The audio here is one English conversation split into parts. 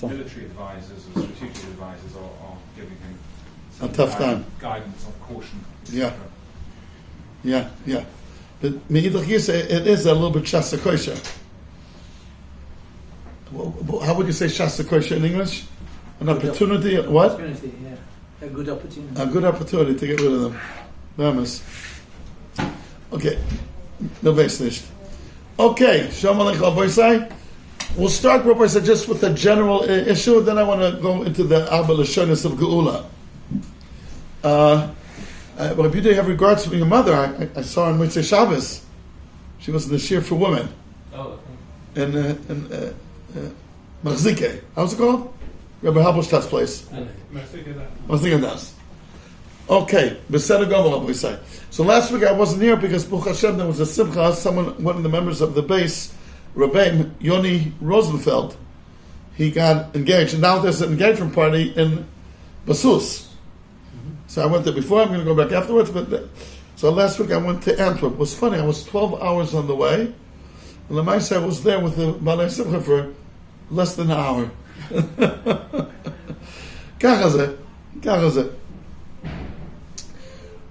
military advisors or strategic advisors are giving him a tough time. Guidance of caution. Yeah. But meidach gisa, it is a little bit shasa kosher. How would you say shasa kosher in English? An opportunity, what? Opportunity, yeah. A good opportunity. A good opportunity to get rid of them. Vamos. Okay. No base nicht. Okay. Shalom Aleichem Rabbi. We'll start, Rabbi, just with a general issue, then I want to go into the Abba Lashonis of Geula. Rabbi, do you have regards for your mother? I saw her on Mitzvah Shabbos. She was in the Shir for Women. Oh, Okay. In Machzike. How's it called? Rabbi Halberstadt's place. Machzike Das. Okay. Beseder Gomel, Rabbi say. So last week I wasn't here because Baruch Hashem, there was a simcha. One of the members of the base, Rabbi Yoni Rosenfeld, he got engaged, and now there's an engagement party in Basus. So I went there before. I'm going to go back afterwards. So last week I went to Antwerp. It was funny. I was 12 hours on the way, and Lamaisa I was there with the Balei Simcha for less than an hour. Kachaze.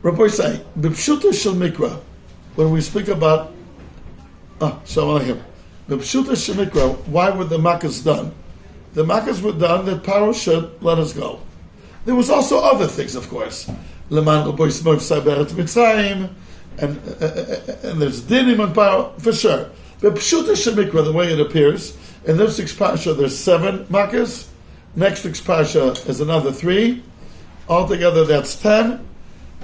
Rabbi say, B'pshuta shel mikra, when we speak about, Shalom Aleichem. B'pshuta shel mikra, why were the makkahs done? The makkahs were done that Paro should let us go. There was also other things, of course. Leman Rabbi Smurf Saberet Mitzrayim, and there's dinim on Paro, for sure. B'pshuta shel mikra, the way it appears, in this week's parsha there's 7 makkahs. Next week's parsha is another 3. Altogether that's 10.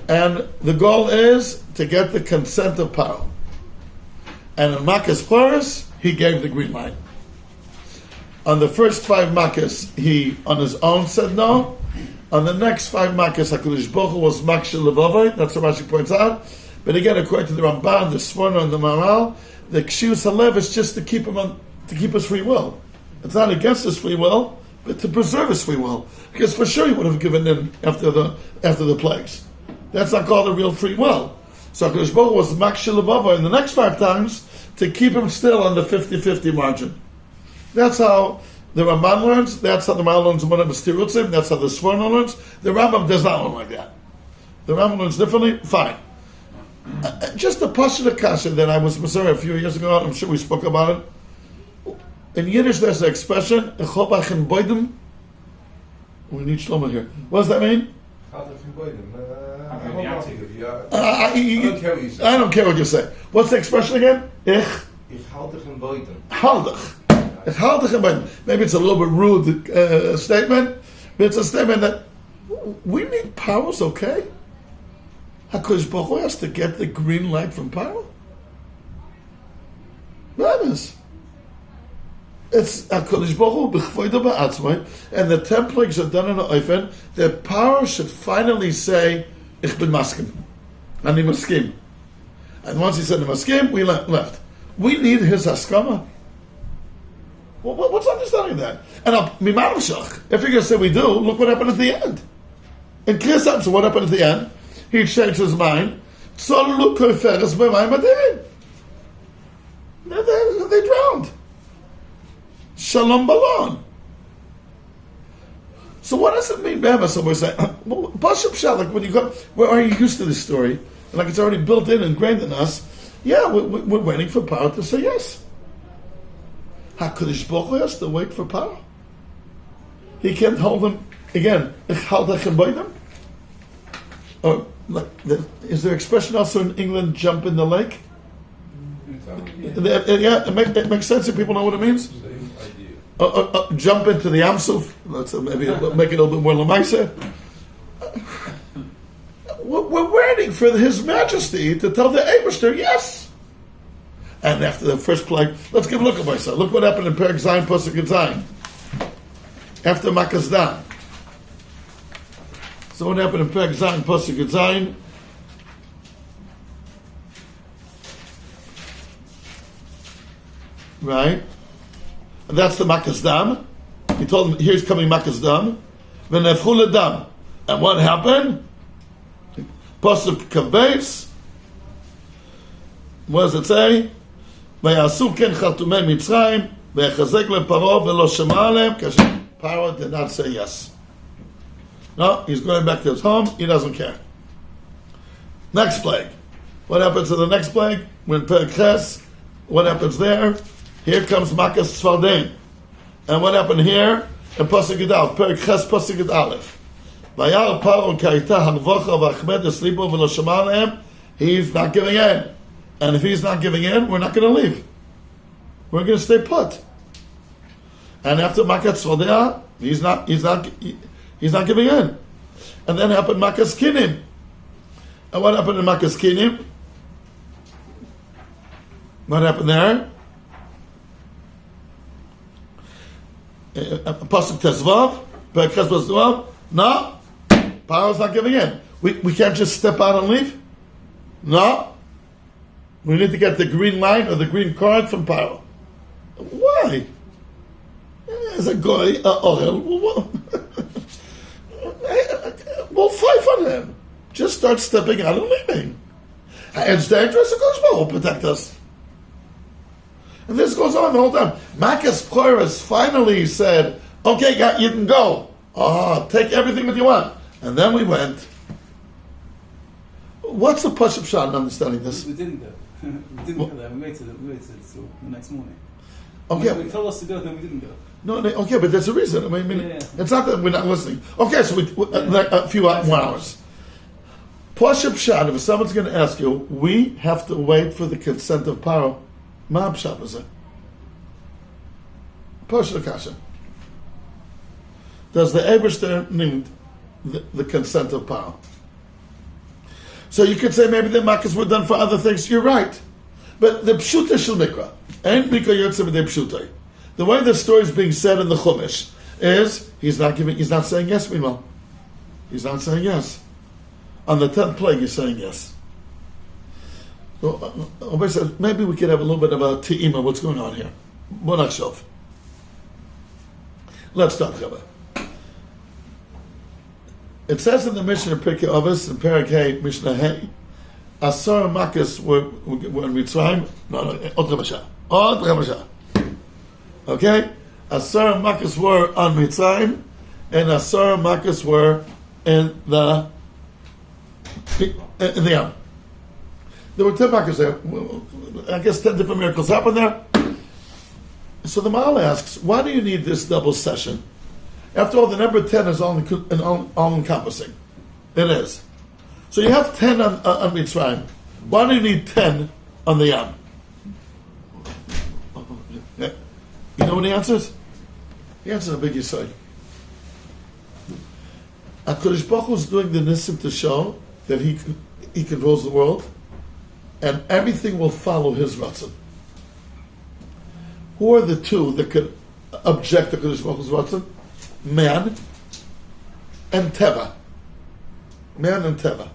And the goal is to get the consent of Paro. And in Makkah's Pluris, he gave the green light. On the first 5 Makkahs, he on his own said no. On the next 5 Makkahs, HaKadosh Baruch Hu was Makshel Levavai, that's what Rashi points out. But again, according to the Ramban, the Sforno, and the Maral, the Kshius HaLev is just to keep his free will. It's not against his free will, but to preserve his free will. Because for sure he would have given in after the plagues. That's not called a real free will. So HaKadosh Baruch Hu was Makshel Levavai in the next 5 times to keep him still on the 50-50 margin. That's how the Ramban learns. That's how the Maral learns one of his Tirutzim. That's how the Sforno learns. The Rambam does not learn like that. The Rambam learns differently. Fine. Just a Pasha Kasha that I was Masari a few years ago. I'm sure we spoke about it. In Yiddish, there's an expression, Echobach in Boidem. We need Shlomo here. What does that mean? I don't care what you say. What's the expression again? Ich halte dich in Boiden. Ich halte dich in Boiden. Maybe it's a little bit rude statement, but it's a statement that we need powers, okay? HaKadosh Baruch Hu has to get the green light from power. That is. It's HaKadosh Baruch Hu b'chvoido ba'atzmai, and the 10 plagues are done in an oifen. The power should finally say, Ich bin maskim. Ani maskim. And once he said maskim, we left. We need his haskama. What's understanding that? And if you're going to say we do, look what happened at the end. In Kriyas, so what happened at the end? He changed his mind. They drowned. Shalom balon. So what does it mean, Bama? So we say, like when you go, where are you used to this story? Like it's already built in, ingrained in us. Yeah, we're waiting for power to say yes. HaKadosh Baruch Hu has to wait for power. He can't hold them again. Or like, is there expression also in England? Jump in the lake. Yeah, it makes sense if people know what it means. Jump into the Amsuf. Let's maybe make it a little bit more lamaisa. We're waiting for His Majesty to tell the Eibishter yes. And after the first plague, let's give a look at myself. Look what happened in Perek Zayin, Pasuk Zayin. After Makazdan. So what happened in Perek Zayin, Pasuk Zayin? Right? And that's the Makazdam. He told them, here's coming Makazdam. V'nefchu ledam. And what happened? Pasuk Kavbeis. What does it say? ויעשו כן חרטומי מצרים, ויחזק להם פרעה ולא שמע עליהם, כאשר Paro did not say yes. No, he's going back to his home. He doesn't care. Next plague. What happens to the next plague? When Perek Ches, what happens there? Here comes Makas Tzfardein. And what happened here? In Pasuk Yud Aleph. Perek Ches, Pasuk Yud Aleph. Vayar Paro ka'ita harvocha v'achmed eslibo v'lo shama alehem. He's not giving in. And if he's not giving in, we're not going to leave. We're going to stay put. And after Makas Tzfardein, he's not giving in. And then happened Makas Kinim. And what happened in Makas Kinim? What happened there? Pasuk Tezvav, Perek Ches Pasuk. No, Paro's not giving in. We can't just step out and leave. No, we need to get the green line or the green card from Paro. Why? As a guy, we'll fight on him. Just start stepping out and leaving. It's dangerous. Of course, will protect us. And this goes on the whole time. Makas Poiras finally said, okay, you can go. Take everything that you want. And then we went. What's the Pashup Shah in understanding this? We didn't go. We didn't go there. We waited till the next morning. Okay. We told us to go, then we didn't go. No, okay, but there's a reason. I mean, Yeah. It's not that we're not listening. Okay, so like a few more hours. Pashup Shah, if someone's going to ask you, we have to wait for the consent of Paro. Ma'ab Shabbos. Pashup Kasha. Does the Eberster need the consent of Paro? So you could say maybe the Makas were done for other things. You're right. But the Pshuta Shel Mikra, and Mikra Yotzeh B'dei Pshuta, the way the story is being said in the Chumash is he's not saying yes, meanwhile. He's not saying yes. On the 10th plague, he's saying yes. So, maybe we could have a little bit of a te'ima, what's going on here. Bonachshov. Let's start, Chabad. It says in the Mishnah Pirkei Avos in Perek Hey, Mishnah Hey, Asar Makas were in Mitzrayim. No, Od Ramasha. Okay? Asar Makas were on Mitzrayim, and Asar Makas were in the Yam. There were 10 Makas there. I guess 10 different miracles happened there. So the Maal asks, why do you need this double session? After all, the number 10 is all-encompassing. It is. So you have 10 on Mitzrayim. Why do you need 10 on the Yam? You know what the answer is? The answer is a big Yisrael. HaKadosh Baruch Hu is doing the Nisim to show that he controls the world, and everything will follow his Ratzon. Who are the two that could object to HaKadosh Baruch Hu's Ratzon? Man and Teva. Man and Teva.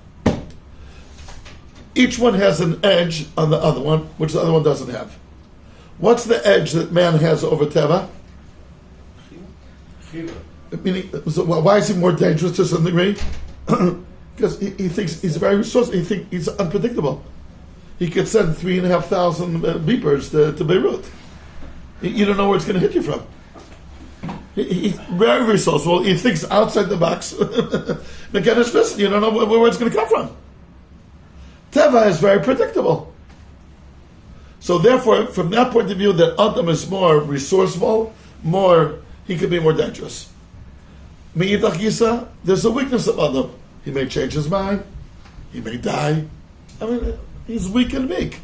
Each one has an edge on the other one, which the other one doesn't have. What's the edge that man has over Teva? Meaning, so why is he more dangerous to some degree? Because he thinks he's very resourceful. He thinks he's unpredictable. He could send 3,500 beepers to Beirut. You don't know where it's going to hit you from. He's very resourceful. He thinks outside the box. You don't know where it's going to come from. Teva is very predictable. So therefore, from that point of view, that Adam is more resourceful, he could be more dangerous. Me'idach Yisa, there's a weakness of Adam. He may change his mind. He may die. I mean, he's weak and meek.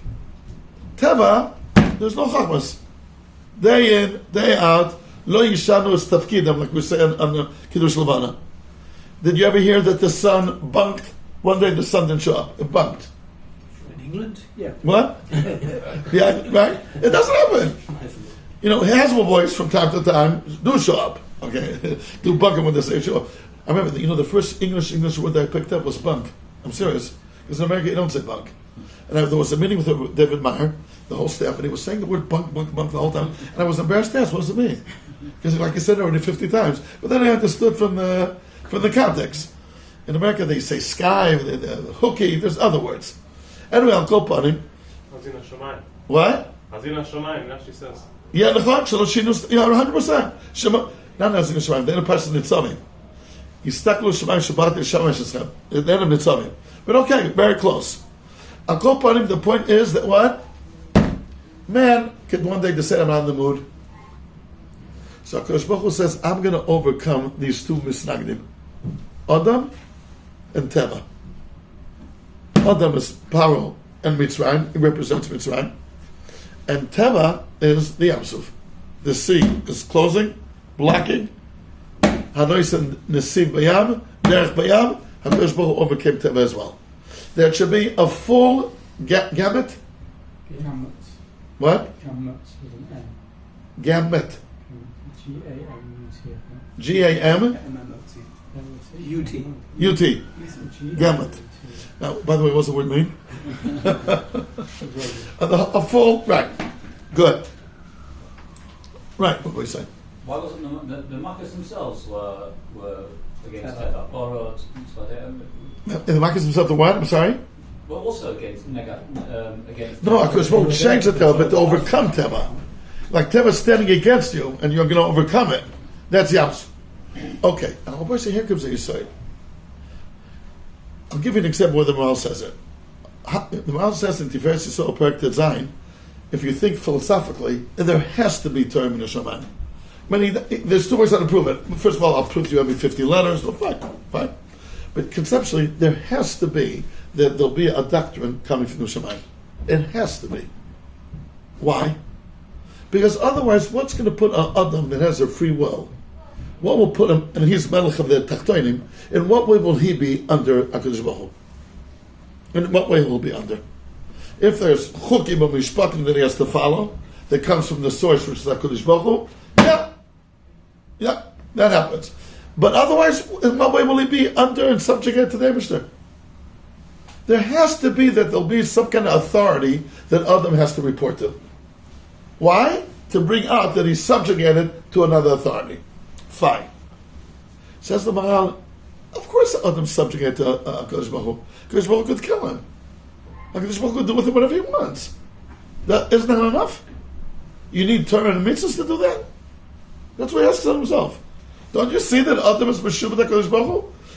Teva, there's no chachmas. Day in, day out, lo yishanu es tafkidam, like we say on Kiddush Levana. Did you ever hear that the sun bunked? One day the sun didn't show up. It bunked. In England? Yeah. What? Yeah, right? It doesn't happen. You know, Haswell boys from time to time do show up. Okay, do bunk them when they say show up. I remember, the first English word that I picked up was bunk. I'm serious. Because in America you don't say bunk. And there was a meeting with David Meyer, the whole staff, and he was saying the word bunk the whole time. And I was embarrassed to ask, what does it mean? Because like I said it already 50 times. But then I understood from the context. In America they say sky, hooky, there's other words. Anyway, I'll go upon him. Hazina Shomayim. What? Hazina Shomayim, that she says. Yeah, 100%. Not Nezek Shemayim. They're the person Nitzavim. Yistaklu Shemayim Shabbat Yishamesh Eschem. They're the Nitzavim. But okay, very close. I'll go upon him. The point is that what? Man could one day decide I'm not in the mood. So HaKadosh Baruch Hu says, I'm going to overcome these two misnagdim. Adam and Teva. Adam is Paro and Mitzrayim. It represents Mitzrayim. And Teva is the Yamsuf. The sea is closing, blocking. Hanois and Nesiv Bayam, Derech Bayam. HaKadosh Baruch Hu overcame Teva as well. There should be a full gamut. What? Gamut with an N. Gamut. G-A-M-U-T. G-A-M? U-T. U-T. Gamut. Now, by the way, what's the word mean? A full, right. Good. Right, what were you saying? Why wasn't the Maccas themselves were against Teva? Or The Maccas himself, the what? I'm sorry? well, also against against. No, because we'll change the Teva, but to overcome Teva. Like Teva's standing against you, and you're going to overcome it. That's Yams. Okay, now what person here comes that you say? I'll give you an example where the Maral says it. The Maral says in Tiferet Yisrael Perek Tezayin, if you think philosophically, there has to be Torah min Hashamayim. There's two ways how to prove it. First of all, I'll prove to you every 50 letters. Well, fine. But conceptually, there has to be that there'll be a doctrine coming from the Shemayim. It has to be. Why? Because otherwise, what's going to put an Adam that has a free will? What will put him, and he's Melech of the Tachtonim, in what way will he be under HaKadosh Baruch Hu? In what way will he be under? If there's Chukim or Mishpatim that he has to follow, that comes from the source, which is HaKadosh Baruch Hu, yeah, that happens. But otherwise, in what way will he be under and subjugated to the Eibishter? There has to be that there'll be some kind of authority that Adam has to report to. Why? To bring out that he's subjugated to another authority. Fine. Says the Maharal, of course Adam's subjugated to HaKadosh Baruch Hu. HaKadosh Baruch Hu could kill him. HaKadosh Baruch Hu could do with him whatever he wants. Isn't that enough? You need Torah and mitzvahs to do that? That's what he asks himself. Don't you see that Adam is Meshubah HaKadosh Baruch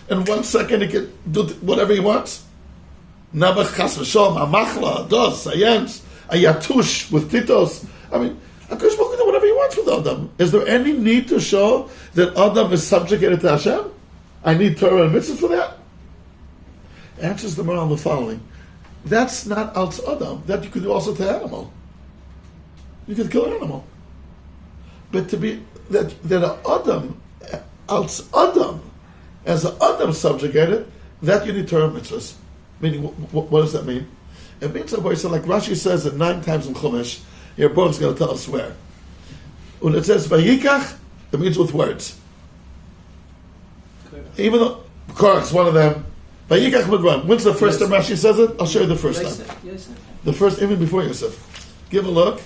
Hu? In 1 second he can do whatever he wants? Nabach Chas V'Shalom, Amachla, Ados, Ayens, Ayatush, with Titos. I mean, HaKadosh Baruch Hu can do whatever he wants with Adam. Is there any need to show that Adam is subjugated to Hashem? I need Torah and mitzvahs for that? Answers the Maharal the following. That's not Alts Adam. That you could do also to animal. You could kill an animal. But to be that an Adam, Alts Adam, as an Adam subjugated, that you need Torah and mitzvahs. Meaning, what does that mean? It means that like Rashi says it 9 times in Chumash. Your book is going to tell us where. When it says Vayikach, it means with words. Even though Korach's one of them, Vayikach would run. When's the first time Rashi says it? I'll show you the first time. The first, even before Yosef. Give a look.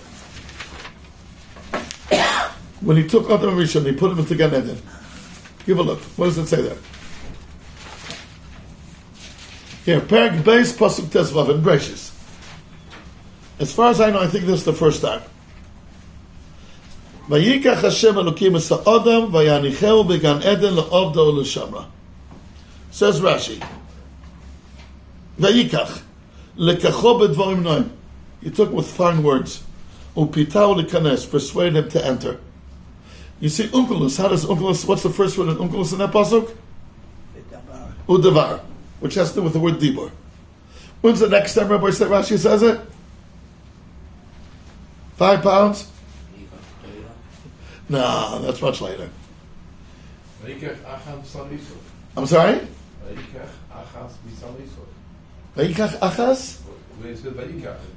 When he took Adam and Rishon, he put him into Gan Eden. Give a look. What does it say there? Here, Perek Beis Pasuk Tesvav in Breshis. As far as I know, I think this is the first time. Vayikach Hashem Elokim es ha'adam vayanicheu began Eden le'ovdo u'l'shamra. Says Rashi. Vayikach lekacho bedvarim noim. He took with fine words. Upitao lekanes, persuade him to enter. You see Unkelus. How does Unkelus? What's the first word in Unkelus in that pasuk? Udavar, which has to do with the word dibur. When's the next time Rabbi said Rashi says it? 5 pounds? No, that's much later. I'm sorry? Vayikach achas?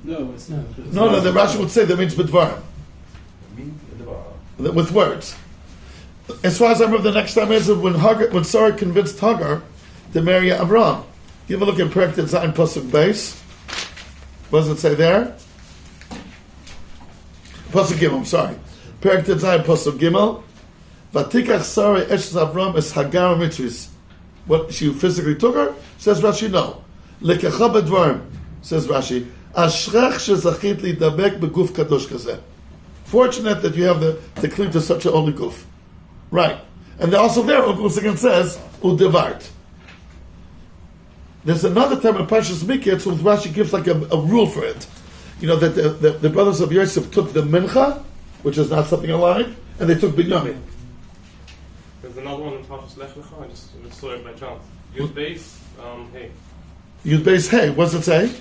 No, it's not. No, the Rashi would say that means bidvarim. With words. As far as I remember, the next time is when Sarah convinced Hagar to marry Avram. Give a look at Perek Zayin Pasuk Beis. What does it say there? Pasuk Gimel, I'm sorry. Perek Zayin Pasuk Gimel. Vatikach Sarah Eshes Avram es Hagar Mitzris. What, she physically took her? Says Rashi, no. Lekecha bedvarim, says Rashi. Ashrech shezachit lidabek beguf kadosh kazeh. Fortunate that you have to cling to such a holy guf. Right. And also there, once again says, udevart. There's another time in Parshas Miketz where Rashi gives like a rule for it. You know, that the brothers of Yosef took the mincha, which is not something alive, and they took Binyamin. There's another one in Parshas Lech Lecha. I just saw it by chance. Yud base, hey. Yud base hey, what's it say?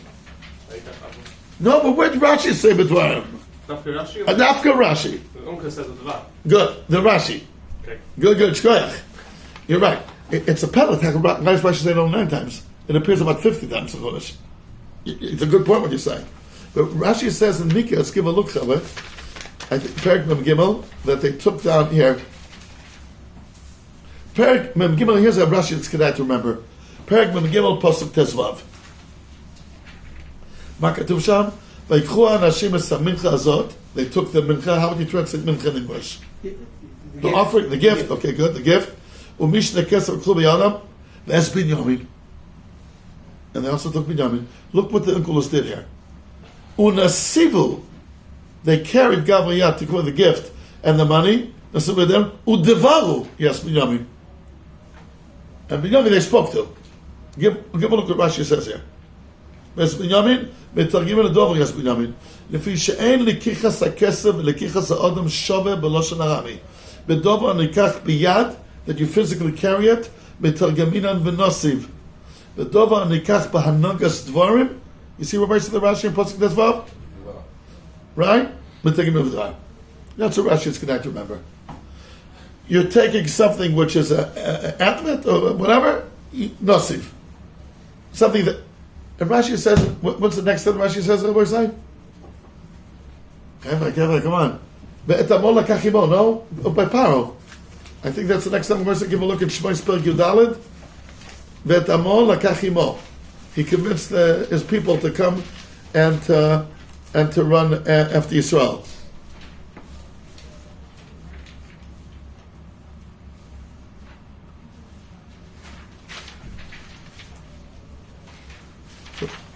No, but where did Rashi say B'dvarim? Dafka Rashi? Dafka Rashi. The Unka says it a Good, the Rashi. Okay. Good, shkoyach. You're right. It's a pellet. Rashi said it 9 times. It appears about 50 times in Chodesh. It's a good point what you're saying. But Rashi says in Mika, let's give a look at it. I think Perek Mem Gimel, that they took down here. Perek Mem Gimel, here's a Rashi that's good to remember. Perek Mem Gimel, Pasuk Tezvav. Ma katuv sham? Vayikchu ha'anashim es ha'mincha azot. They took the mincha. How would you translate mincha in English? The offering, the gift. Okay, good. The gift. Umish nekesar k'lu b'yadam. V'es binyamin. And they also took binyamin. Look what the Unkelus did here. Unasivu. They carried Gavriyat to call the gift and the money. Nasivu with them. Udevaru. Yes, binyamin. And binyamin they spoke to. Give a look at what Rashi says here. Ves binyamin. מתרגמים לדובר יש בנימין לפי שאין לקיחס הכסף ולקיחס האדם שווה בלושן הרמי בדובר ניקח ביד that you physically carry it מתרגמינן ונוסיב בדובר ניקח בהנוגס דבורים you see what Rashi the Rashi in Pasuk Tezvav right? מתרגמים ודברים that's what Rashi is going to remember you're taking something which is an athlete or whatever nosiv something that and Rashi says, what's the next thing Rashi says? What is it? Come on. No? By Paro. I think that's the next time we're going to give a look at Shmois Perek Yudalid. Ve'etamol lakachimo. He convinced his people to come and to run after Yisrael.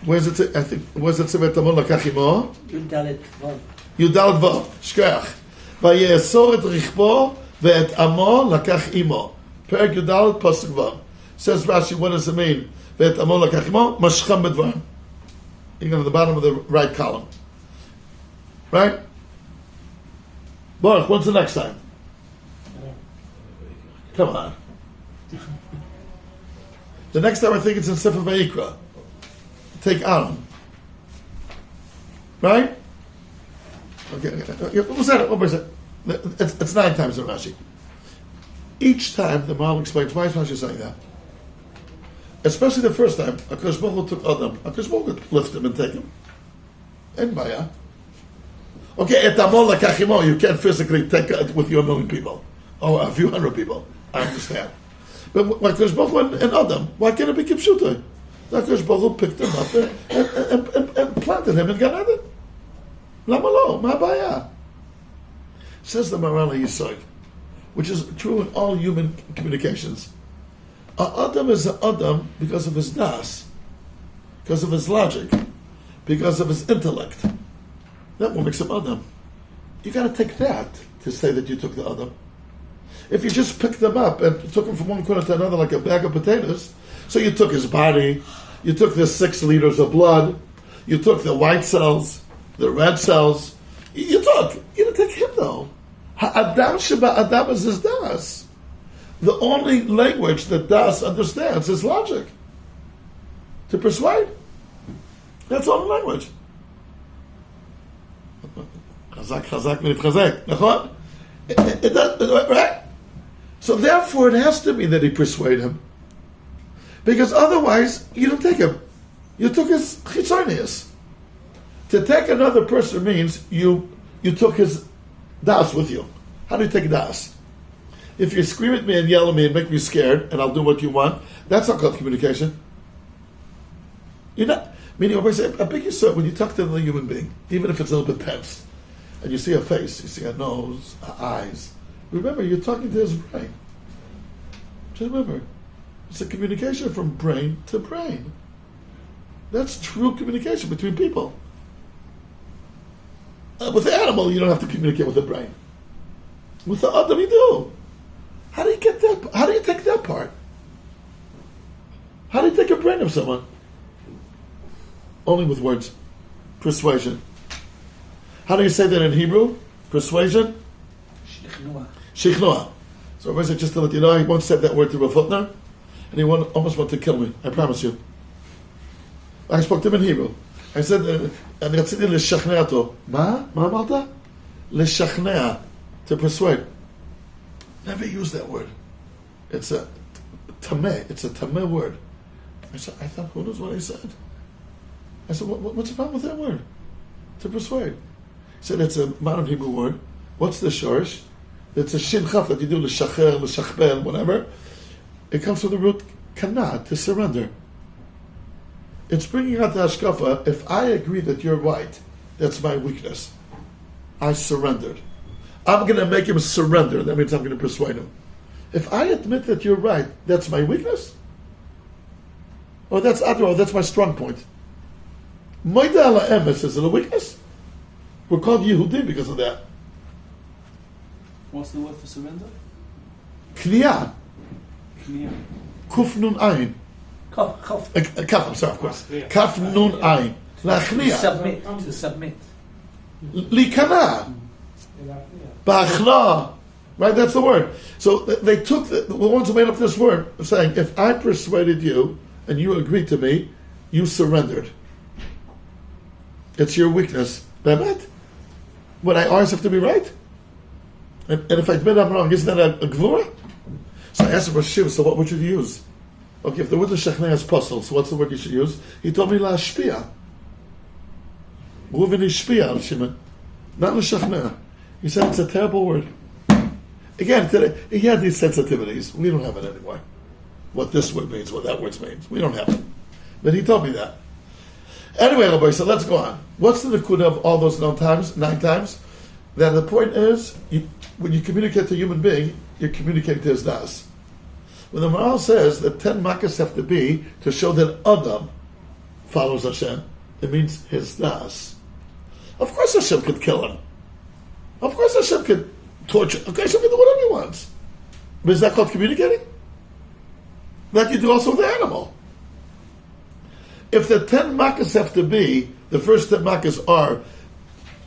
Where's it? I think. Where's it? Ve'etamol lakachimo. Yudalid Vav. Shkach. Vayesor et richbo ve'et amo lakach imo. Perek Yudalid Pasuk Vav. Says Rashi, what does it mean? Ve'et amo lakach imo mashcham bedvar. You go to the bottom of the right column. Right? Baruch, when's the next time? Come on. The next time I think it's in Sefer Vaeira. Take Aaron. Right? Okay. What was that? It's 9 times in Rashi. Each time the Maral explains why is Rashi saying that. Especially the first time, HaKadosh Baruch Hu took Adam. HaKadosh Baruch Hu could lift him and take him. And Baya. Okay, et amol lakachimo, you can't physically take it with you 1,000,000 people. Or a few hundred people. I understand. But HaKadosh Baruch Hu and Adam, why can't it be Kipshutai? HaKadosh Baruch Hu picked him up and planted him in Gan Eden. Lama lo, ma baya. Says the Maral Yisod, which is true in all human communications. Adam is an Adam because of his das, because of his logic, because of his intellect. That what makes him Adam. You got to take that to say that you took the Adam. If you just picked them up and took him from one corner to another like a bag of potatoes, so you took his body, you took the 6 liters of blood, you took the white cells, the red cells, you didn't take him though. Adam Sheba Adam is his das. The only language that Das understands is logic. To persuade. That's all the language. Chazak minit chazak. Right? So therefore it has to be that he persuade him. Because otherwise, you don't take him. You took his chitzonius. To take another person means you took his das with you. How do you take das? If you scream at me and yell at me and make me scared, and I'll do what you want, that's not called communication. You're not. Meaning, a big yisod, when you talk to another human being, even if it's a little bit tense, and you see a face, you see a nose, eyes, remember, you're talking to his brain. Just remember, it's a communication from brain to brain. That's true communication between people. With the animal, you don't have to communicate with the brain. With the Adam, you do. part? How do you take a brain of someone? Only with words. Persuasion. How do you say that in Hebrew? Persuasion? Shichnua. So Rabbi said, just to let you know, he once said that word to Rav Hutner, and he almost wanted to kill me. I promise you. I spoke to him in Hebrew. I said, אני רציתי לשכנע אותו. מה? מה אמרת? לשכנע. To persuade. Never use that word. It's a tameh. It's a tameh word. I thought, who knows what I said? I said, what's the problem with that word? To persuade. He said, it's a modern Hebrew word. What's the shorish? It's a shin chaf that you do l'shacher, l'shachbel, whatever. It comes from the root kana, to surrender. It's bringing out the hashkafa. If I agree that you're right, that's my weakness. I surrendered. I'm going to make him surrender. That means I'm going to persuade him. If I admit that you're right, that's my weakness? Or that's my strong point. Moida ala emes, is it a weakness? We're called Yehudi because of that. What's the word for surrender? Kniya. Kniya. Kuf nun ayin. Kaf, I'm sorry, of course. Kaf nun ayin. Lachniya. To submit. Likana. Ba'achna. Right, that's the word. So they took the ones who made up this word, saying, if I persuaded you and you agreed to me, you surrendered. It's your weakness. Bemet? Would I always have to be right? And if I admit I'm wrong, isn't that a gvura? So I asked him, Shiv, so what would you use? Okay, if the word l'shachnei is puzzle, so what's the word you should use? He told me la'ashpia. Reuven ishpia al Shimon. Not l'shachnei. He said it's a terrible word. Again, today, he had these sensitivities. We don't have it anymore. What this word means, what that word means. We don't have it. But he told me that. Anyway, Rabbi, so let's go on. What's the nekuda of all those 9 times? That the point is, when you communicate to a human being, you're communicating to his das. When the Maral says that 10 makas have to be to show that Adam follows Hashem, it means his das. Of course Hashem could kill him. Of course Hashem could torture. Okay, Hashem can do whatever he wants. But is that called communicating? That you do also with the animal. If the 10 makas have to be, the first 10 makas are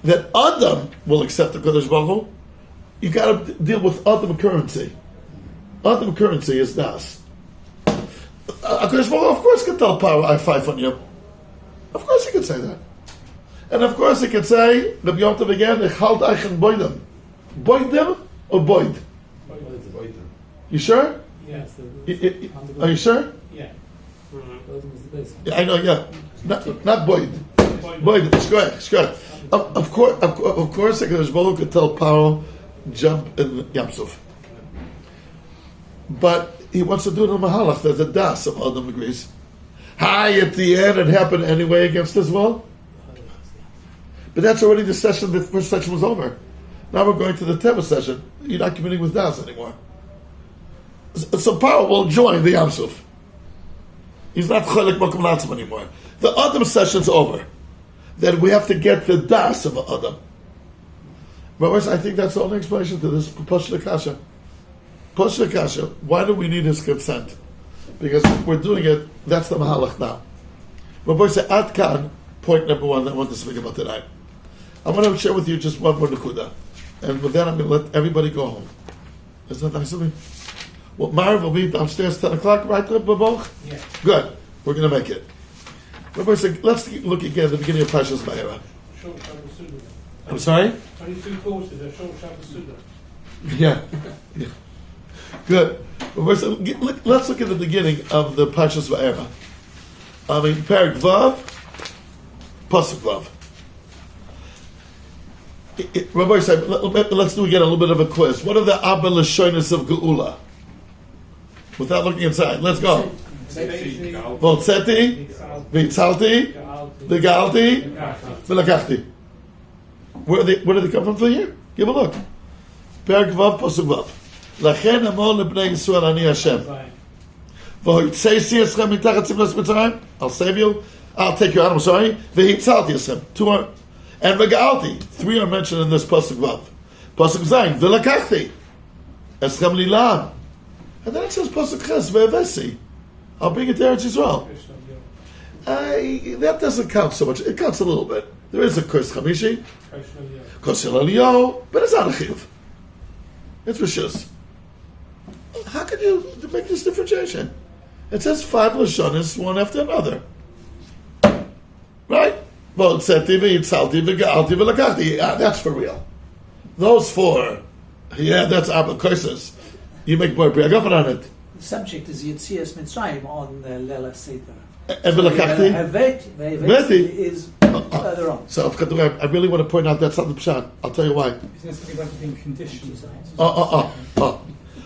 that Adam will accept the Kodesh Baruch Hu, you got to deal with Adam currency. Adam currency is das. Kodesh Baruch Hu, of course, can tell Paro, I fight on you. Of course, he could say that. And of course, he could say, Rabbi Yom Tov again, ich halt eichen boidem. Boidem or boid? You sure? Yes. Are you sure? Yeah. Mm-hmm. Is the base. Yeah, I know, yeah. Not boid. Boid, it's correct. Of course, the Kodesh Baruch Hu could tell Paro, jump in Yam Suf. But he wants to do it in Mahalach, that the das of Adam agrees. Hi, at the end, it happened anyway against his will. But that's already the session, the first session was over. Now we're going to the Teva session. You're not committing with das anymore. So Paro will join the Yam Suf. He's not Cholek Mokum Latzim anymore. The Adam session's over. Then we have to get the das of Adam. But I think that's the only explanation to this Pashla Kasha. Pashla Kasha, why do we need his consent? Because we're doing it, that's the Mahalach now. Rabbi say, Ad Kan, point number 1 that I want to speak about tonight. I'm going to share with you just one more Nakuda. And with that, I'm going to let everybody go home. Isn't that nice of me? Well, Marv will be downstairs 10 o'clock, right, Rabbi Boch? Yeah. Good. We're going to make it. Rabbi said, let's look again at the beginning of Parshas Vaeira. Short Shabbos Suda. I'm sorry? 22 courses, a short Shabbos Suda. Yeah. Good. Let's look at the beginning of the Parshas Vaeira. I mean, Perek Vav, Pasuk Vav. Rabbi said, let's do again a little bit of a quiz. What are the Abba Lashonis of Geula? Without looking inside. Let's go. Voltzeti, Vitzalti, Legalti, Velakachti. Where do they come from for here? Give a look. Perek Vav, Pasuk Vav. Lachen amol lebnei Yisrael ani Hashem. V'hoitzesi eschem mitachat tzivnas Mitzrayim. I'll save you. I'll take you out. I'm sorry. V'hitzalti eschem. 2 are. And V'ga'alti. 3 are mentioned in this Pasuk Vav. Pasuk Zayin. V'lakachti. Eschem lilam. And then it says Pasuk Ches ve'evesi. I'll bring it there to Israel. That doesn't count so much. It counts a little bit. There is a Kos Chamishi, Kos Elio, but it's not a Chiyuv. It's Rishus. How can you make this differentiation? It says 5 Lashonis, one after another. Right? V'otzeti v'yitzalti v'ga'alti v'lakachti. That's for real. Those 4, that's Abba Kosos. You make more Briagavan on it. The subject is Yitzias Mitzrayim on the Lela Seder. And v'lakachti? Veti is further on. So, I really want to point out that's not the Pshat. I'll tell you why. Is there something about it being conditioned?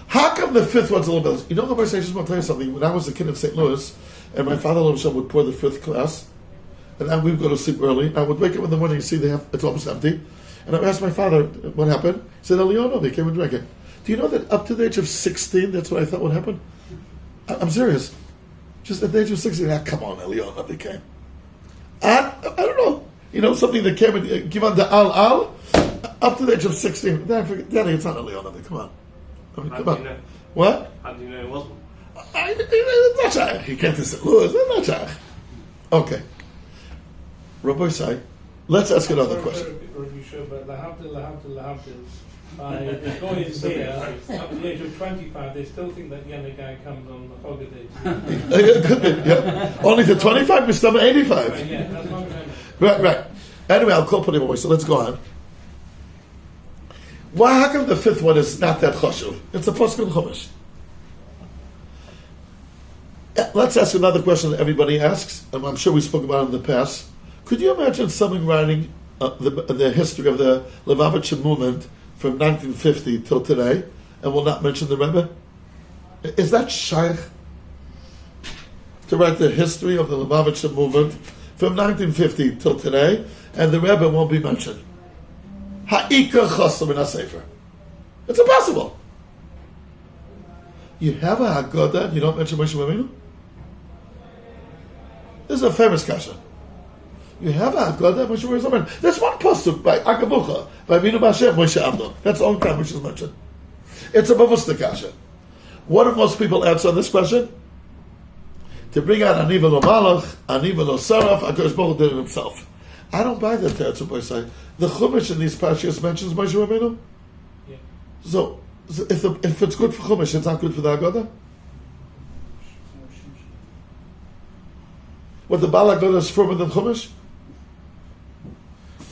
How come the 5th one's a little bit? You know, I just want to tell you something. When I was a kid in St. Louis, and my father would pour the 5th class, and then we would go to sleep early. I would wake up in the morning and see it's almost empty. And I would ask my father what happened. He said, Leona, they came and drank it. Do you know that up to the age of 16, that's what I thought would happen? I'm serious. Just at the age of 16, come on, Leona, they came. I don't know. You know, something that came and give on the al, up to the age of 16. Daddy, it's not Leona, come on. I mean, come on. Know? What? How do you know it wasn't? Not Shach. He came to St. Louis. Not Shach. Okay. Rabbi Sai, let's ask another question. By the Goyim there, up to the age of 25, they still think that Yana guy comes on the Holiday. It could be, yeah. Only to 25, we're still at 85. Yeah, that's what I'm saying. Right. Anyway, I'll call Panim away, so let's go on. Why, how come the 5th one is not that choshev? It's a Pasuk in Chumash. Let's ask another question that everybody asks, and I'm sure we spoke about it in the past. Could you imagine someone writing the history of the Lubavitcher movement from 1950 till today, and will not mention the Rebbe? Is that shaykh to write the history of the Lubavitcher movement from 1950 till today, and the Rebbe won't be mentioned? Ha'ikar chasam in a-sefer. It's impossible. You have a Haggadah and you don't mention Moshe Rabbeinu? This is a famous kasha. You have a Haggadah, Moshe Rabbeinu. There's one pasuk by Akavucha, by Minu B'Hashem, Moshe Avdo. That's the only time which is mentioned. It's a Bavusta kasha. What do most people answer on this question? To bring out Ani v'lo Malach, Ani v'lo Saraf, HaKadosh Baruch Hu did it himself. I don't buy that teretz of say. The Chumash in these parashas mentions Moshe Rabbeinu. Yeah. So if it's good for Chumash, it's not good for the Haggadah? What, the Baal Haggadah is firmer than Chumash?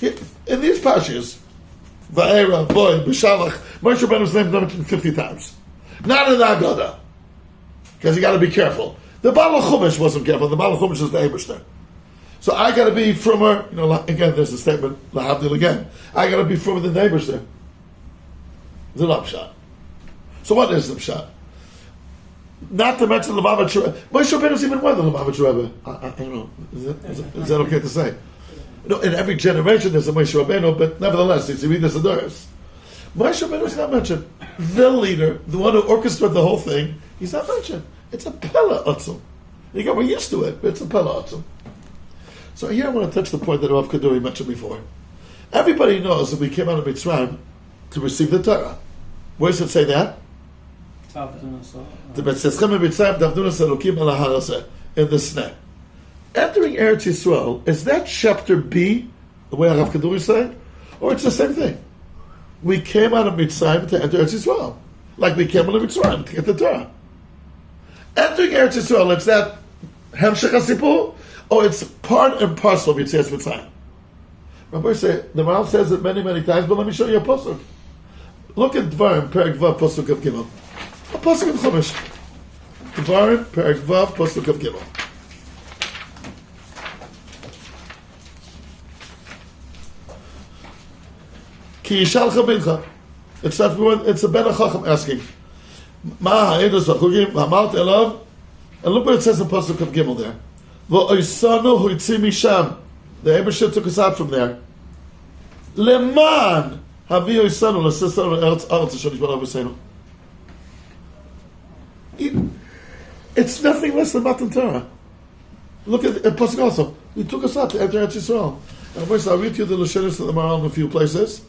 In these parashas, Vaeira, Boy, B'Shalach, Moshe Rabbeinu's name is mentioned 50 times. Not in the Haggadah. Because you got to be careful. The Baal Chumash wasn't careful. The Baal Chumash is the Eibishter. So I got to be firmer. You know, again, there's a statement, Lahavdil again. I got to be firmer than the Eibishter. The Pshat. So what is the Pshat? Not to mention the Lubavitcher Rebbe. Moshe Rabbeinu's even more than the Lubavitcher Rebbe. I don't know. Is that okay to say? No, in every generation there's a Moshe Rabbeinu, but nevertheless, it's Yevidas Adoros. Moshe Rabbeinu is not mentioned. The leader, the one who orchestrated the whole thing, he's not mentioned. It's a Pella Atzum. We're used to it, but it's a Pella Atzum. So here I want to touch the point that Rav Kaduri mentioned before. Everybody knows that we came out of Mitzrayim to receive the Torah. Where does it say that? The Betzeschem in Mitzrayim, Davdunas Elokim ala Haraseh, in the Sneh. Entering Eretz Yisrael, is that chapter B, the way Rav Kaduri is saying? Or it's the same thing? We came out of Mitzrayim to enter Eretz Yisrael. Like we came out of Mitzrayim to get the Torah. Entering Eretz Yisrael, it's that Hemshech HaSipur, or it's part and parcel of Yitzias Mitzrayim. Rabbi say, the Maral says it many, many times, but let me show you a pasuk. Look at Dvarim, Perek Vav, pasuk of Gimel. A pasuk of Chumash. Dvarim, Perek Vav, pasuk of Gimel. Ki yishalcha mincha. It's a Ben HaChacham asking. Ma ha'edus ha'chugim, ha'malt elav. And look what it says in pasuk of Gimel there. V'oisanu hu'itzi misham. The Eibusher took us out from there. Leman havi oisanu l'sisanu eretz asher nishbara v'seinu. It's nothing less than Matan Torah. Look at the pasuk also. He took us out to enter Eretz Yisrael. And first I'll read to you the Lashonos of the Maral in a few places.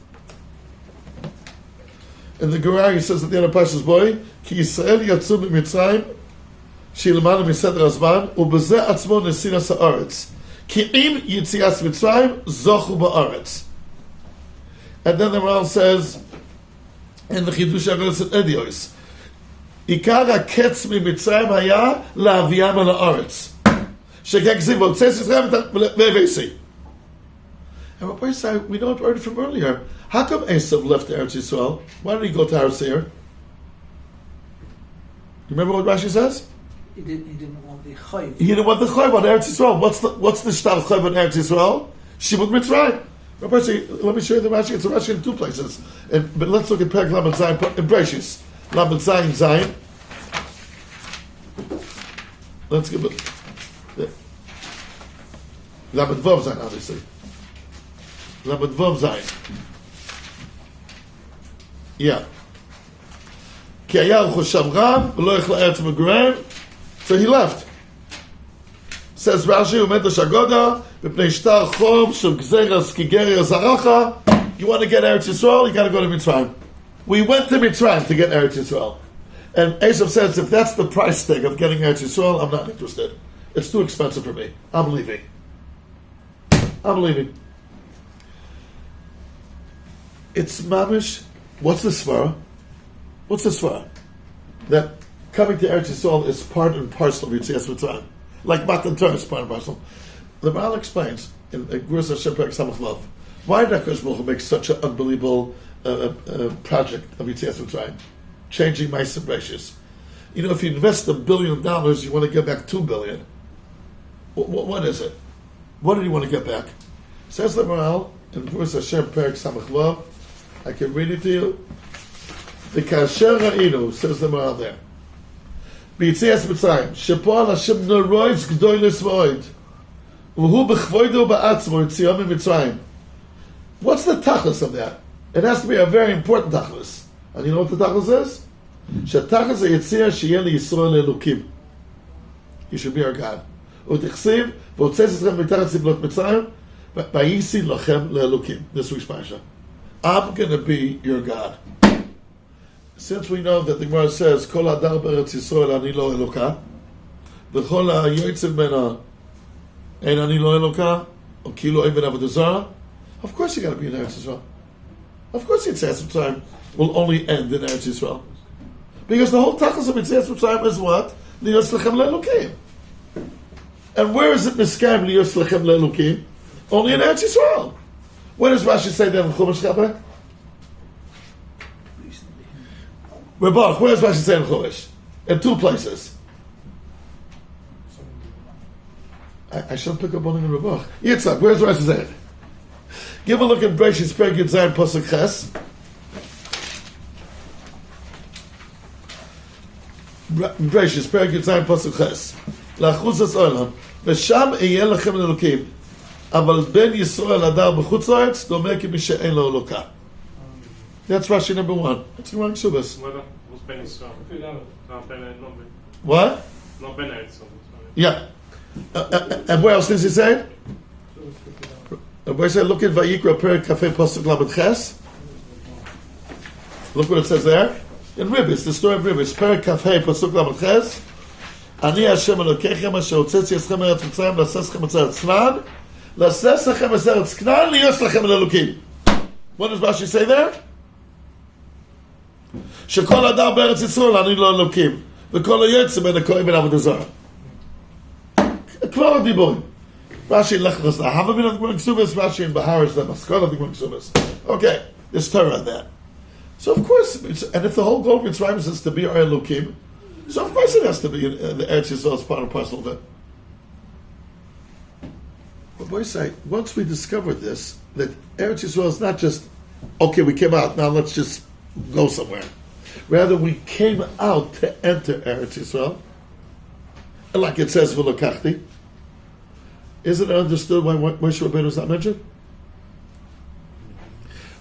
In the Gemara, he says at the end of Parshas Boy, Ki Yisrael yatzu miMitzrayim, shilmanu miseder hazman, ubezeh atzmo nesinas haaretz. Ki im yitzias Mitzrayim, zochu ba'aretz. And then the Maral says, in the Chidush HaGolos at Edios, Ikar HaKetz miMitzrayim haya la'aviyam al haaretz. Shekek ziv v'otzes Yisrael v'evesi. And Rabbi said, we know it already from earlier. How come Esav left Eretz Yisrael? Why did he go to Har Seir? You remember what Rashi says? He didn't want the chayv. He didn't want the chayv on Eretz Yisrael. What's the shtar chayv on Eretz Yisrael? Shibud Mitzrayim. Rabbi said, let me show you the Rashi. It's a Rashi in two places. But let's look at Perek Lamed Zayin in Breshis. Lamed Zayin Zayin. Let's give it. Lamed Vav Zayin, obviously. Lamed Vav Zayin. Yeah. Ki hayal chosham rav, v'lo yechla eretz megureim. So he left. Says Rashi, umet hashagoda, v'pnei shtar chom, shel gzeras kigeria zaracha. You want to get Eretz Yisrael, you got to go to Mitzrayim. We went to Mitzrayim to get Eretz Yisrael. And Esav says, if that's the price tag of getting Eretz Yisrael, I'm not interested. It's too expensive for me. I'm leaving. It's mamish. What's the svara? That coming to Eretz Yisrael is part and parcel of Yitzias Mitzrayim. Like Matan Torah is part and parcel. The Baal explains in Gurus Hashem Perek Samach Love, why did HaKadosh Baruch Hu make such an unbelievable project of Yitzias Mitzrayim? Changing Ma'aser Bereishis. You know, if you invest $1 billion, you want to get back $2 billion. What is it? What did you want to get back? Says the Baal in Gurus Hashem Perek Samach Love, I can read it to you. The Kasher Ra'inu, says the Maral there. B'Yitzias Mitzrayim, Shepoal Hashem Noroiz Gdoilis V'oid, V'hu B'chvoido Ba'atzmo Yitziyom Mitzrayim. What's the tachlis of that? It has to be a very important tachlis. And you know what the tachlis is? Shetachlis Yitziyah Sheyeh Yisrael Elokim. He should be our God. U'tichsiv V'otzes Yisrael Mitachat Ziblot Mitzrayim V'yisi Lachem Le'elokim. This week's parasha. I'm going to be your God. Since we know that the Gemara says, Kol Adar B'Eretz Yisrael Ani Lo Eloka, V'chol HaYoytzev Mena Ein Ani Lo Eloka, or Kilo Ein Ben Avodah Zarah, of course you got to be in Eretz Yisrael. Of course Yitzias Mitzrayim will only end in Eretz Yisrael. Because the whole tachlis of Yitzias Mitzrayim is what? Liyos Lechem Le'elokim. And where is it Miskayim Liyos Lechem Le'elokim? Only in Eretz Yisrael. Where does Rashi say that in Chumash Chabad? Rebach, where does Rashi say in Chumash? In two places. I shall pick up on in Rebach. Yitzhak, where does Rashi say it? Give a look at Breshis Perek Yud Zayin Pasuk Ches. Breshis Perek Yud Zayin Pasuk Ches. La'achuzas olam. V'sham eyeh lachem le'elokim. אבל בין ישראל הדר בחוץ לארץ דומה כמי שאין לו אלוקה. That's Rashi number 1. That's Gemara Ksubas. Was Ben Yisrael? What? Not Ben Yisrael. Yeah. And where else does he say? Where does he say, look at Vayikra Perek Kafei Pasuk Lamed Ches. Look what it says there. In Ribis, the story of Ribis. Perek Kafei Pasuk Lamed Ches. אני השם אלוקיכם אשר הוצאתי אתכם מארץ מצרים לעשות לכם את ארץ כנען. L'asses lechem es eretz Knan, liyos lechem le'elokim. What does Rashi say there? Shekol adar be'eretz Yisrael ani lo elokim, v'kol ha'yotze ben hakohen ben avodah zarah. Kvar ha'diborim. Rashi lechnas lahava min ha'gmar ksubas, Rashi in Bahar is the maskol of the Gmar ksubas. Okay, there's Torah on that. So of course, and if the whole goal of Mitzrayim is to be our elokim, so of course it has to be the Eretz Yisrael as part and parcel of it. But boys say, once we discovered this, that Eretz Yisrael is not just, okay, we came out, now let's just go somewhere. Rather, we came out to enter Eretz Yisrael. And like it says, V'lokachti. Isn't it understood why Moshe Rabbeinu is not mentioned?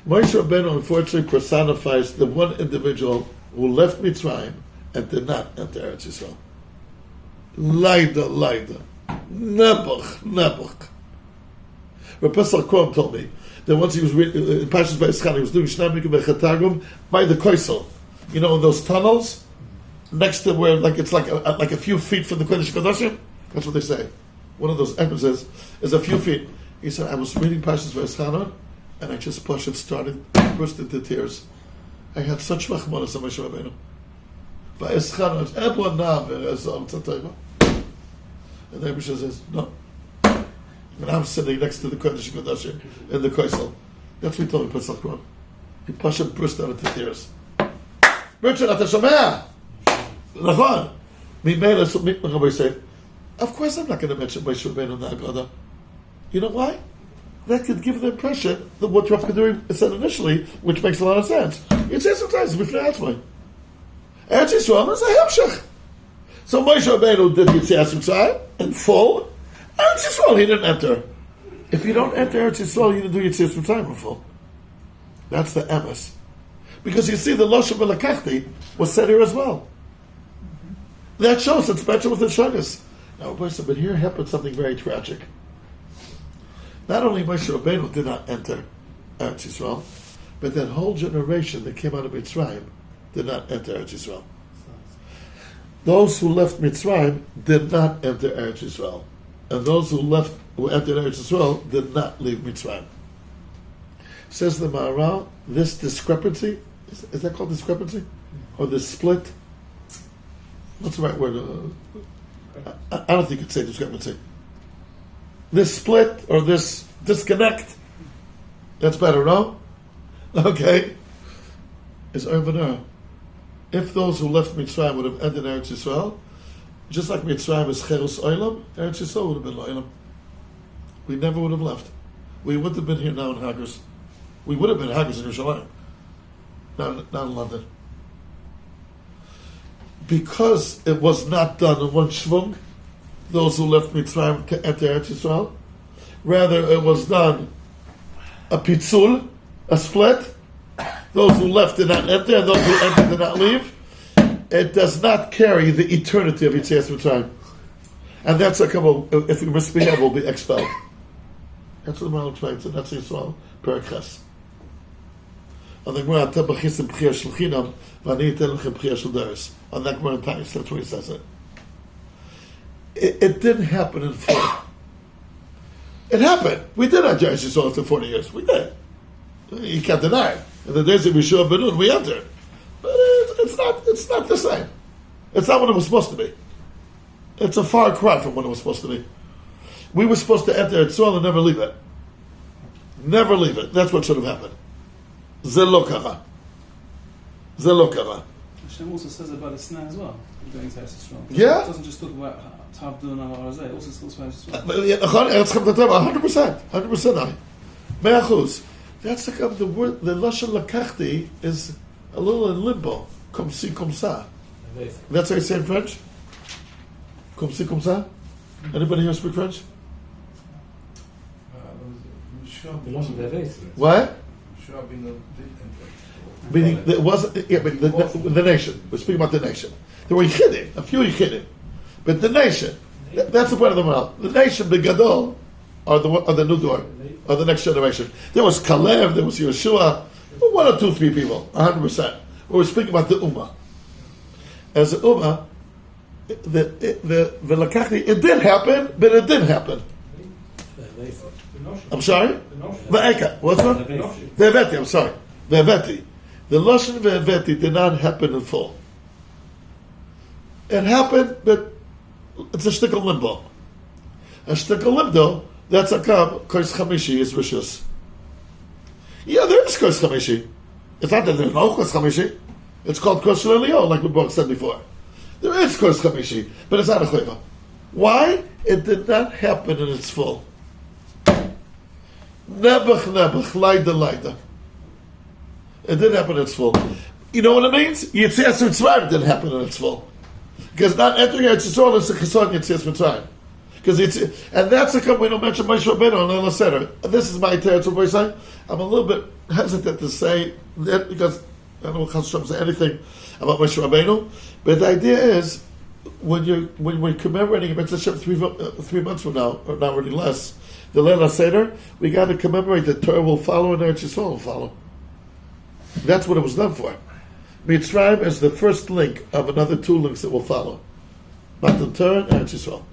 Moshe Rabbeinu unfortunately personifies the one individual who left Mitzrayim and did not enter Eretz Yisrael. Laida. Nebuch. Rav Pesach Kohen told me, that once he was in Pashas Vaeschan, he was doing Shnei Mikveh Chatagum by the Koisel. You know, in those tunnels next to where, like it's like a few feet from the Kodesh Kodashim. That's what they say. One of those entrances is a few feet. He said, I was reading Pashas Vaeschan, and I just started burst into tears. I had such machmanas on Moshe Rabbeinu. Vaeschan, everyone now, and the Rebbe says, no. And I'm sitting next to the Kodesh Kodashim in the Koisel. That's what he told me, Pesach Kron. He Pasha burst out into tears. Richard, אתה שומע? נכון. ממילא, Rabbi said, of course I'm not going to mention Moshe Rabbeinu in the Haggadah. You know why? That could give the impression that what Rav Kaduri said initially, which makes a lot of sense. It says sometimes, b'fnei atzmai. Eretz Yisrael is a hemshech. So Moshe Rabbeinu did Yetzias Mitzrayim in full. Eretz Yisrael, he didn't enter. If you don't enter Eretz Yisrael, you didn't do Yetzias Mitzrayim in full. That's the emes. Because you see, the Loshem Velakachti was said here as well. That shows it's better with the Shagas. Now, but here happened something very tragic. Not only Moshe Rabbeinu did not enter Eretz Yisrael, but that whole generation that came out of Mitzrayim did not enter Eretz Yisrael. Those who left Mitzrayim did not enter Eretz Yisrael. And those who entered Eretz Yisrael did not leave Mitzrayim. Says the Maharal, this discrepancy, is that called discrepancy? Or this split? What's the right word? I don't think you could say discrepancy. This split or this disconnect, that's better, no? Okay. Is Ervanah. If those who left Mitzrayim would have entered Eretz Yisrael, just like Mitzrayim is Cherus Olam, Eretz Yisrael would have been Olam. We never would have left. We wouldn't have been here now in Haggers. We would have been Haggers in Yerushalayim, not in London. Because it was not done in one shvung, those who left Mitzrayim to enter Eretz Yisrael, rather it was done a pitzul, a split. Those who left did not enter, and those who entered did not leave. It does not carry the eternity of Yetzias Mitzrayim. And that's a couple, if we misbehave, we'll be expelled. That's what the Maharal explains, and that's Yisrael, Perek Ches. On the Gemara, Atem b'chisim b'chiyah shel chinam, v'ani yitem lechem b'chiyah shel daris. On that Gemara in Tainis, that's where he says it. It didn't happen in full. It happened. We did enter Eretz Yisrael after 40 years. We did. You can't deny it. In the days of Yeshua ben Nun, we entered. But it's not the same. It's not what it was supposed to be. It's a far cry from what it was supposed to be. We were supposed to enter Yisrael and never leave it. Never leave it. That's what should have happened. Ze lo kara. Ze lo kara. Hashem also says about the snare as well. Going to Eretz Yisrael. Yeah. It doesn't just talk about Tabdun and Arazeh. It also talks about Eretz Yisrael. 100%. 100%. That's the word. The lashon lakachti is a little in limbo. Comme si, comme ça. That's how you say in French. Comme si, comme ça. Anybody here speak French? What? Meaning, there was, yeah, but the nation. We're speaking about the nation. There were yichidim, a few yichidim, but the nation. That's the point of the Maharal. The nation, the gadol, are the new door, or the next generation. There was Kalev, there was Yeshua, 1 or 2, 3 people, 100%. We're speaking about the Ummah. As the Ummah, the Lakachni, it did happen, but it didn't happen. I'm sorry? Va'eka. What's that? Ve'eveti, I'm sorry. Ve'eveti. The Lashon Ve'eveti did not happen in full. It happened, but it's a shtickle limbo. A shtickle limbo, that's a kam, Kos Chamishi is Rishus. Yeah, there is Kos Chamishi. It's not that there's no Kos Chamishi. It's called Kos Lelio, like we both said before. There is Kos Chamishi, but it's not a Chayva. Why? It did not happen in its full. Nebuch, Laida. It didn't happen in its full. You know what it means? Yetzias Mitzrayim didn't happen in its full. Because not entering Eretz Yisrael is a chesed Yetzias Mitzrayim. And that's the come we don't mention Moshe Rabbeinu and Leila Seder. This is my territory. What I'm a little bit hesitant to say that because I don't know if Chas Hashem say anything about Moshe Rabbeinu, but the idea is when we're commemorating Mitzvah Hashem 3 months from now, or now already less, the Leila Seder, we got to commemorate that Torah will follow and Eretz Yisrael will follow. That's what it was done for. Mitzrayim is the first link of another two links that will follow. Matan Torah and Eretz Yisrael.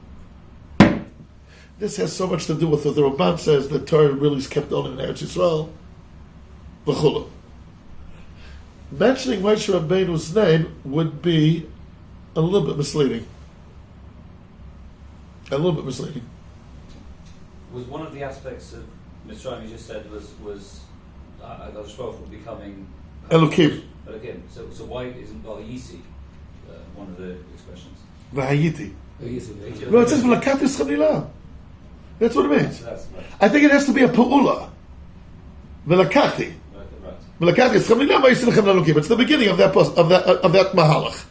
This has so much to do with what the Ramban says that Torah really is kept only in Eretz Yisrael. V'chulu. Mentioning Moshe Rabbeinu's name would be a little bit misleading. A little bit misleading. Was one of the aspects of Mitzrayim you just said was HaKadosh Baruch Hu becoming Elokim. Elokim. So why isn't Vayisi one of the expressions? V'hayiti. Vayisi. No, it says V'lakati Schanila. That's what it means. That's right. I think it has to be a Pa'ula. V'lakati. Right. It's the beginning of that mahalach.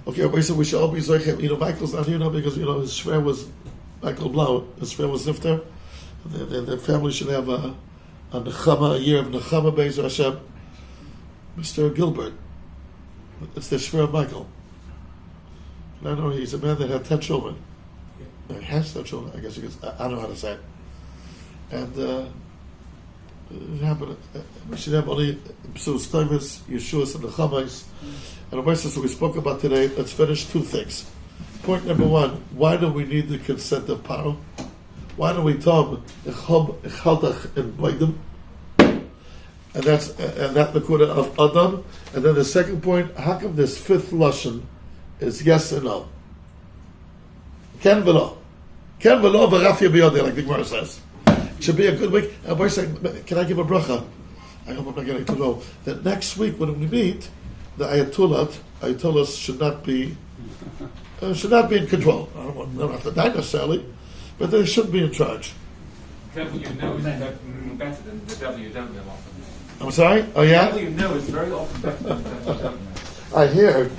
Okay, so we should all be zoichem. Michael's not here now because his shver was Michael Blau. His shver was nifter. The family should have a nechama, a year of nechama be'ezer Hashem. Mr. Gilbert, it's the shver of Michael. And I know he's a man that had 10 children. He has 10 children. I guess you could. I don't know how to say it. And. It happened. We should have only Psus Toivus, Yeshuas, and the Chamais. And the Moses that we spoke about today, let's finish two things. Point number one, why do we need the consent of Paro? Why do we tell him, Ichaltach and Boidim? And that Nakuda of Adam. And then the second point, how come this fifth Lashon is yes and no? Ken v'lo. Ken v'lo v'rafya b'yodeh, like the Gemara says. Should be a good week. And boy saying, can I give a bracha? I hope I'm not getting to know that next week when we meet, the Ayatollahs should not be in control. I don't have to die necessarily, but they should be in charge. Careful, you know is better than the W you don't know often. I'm sorry? Oh yeah? The W you know is very often better than the W you don't know. I hear.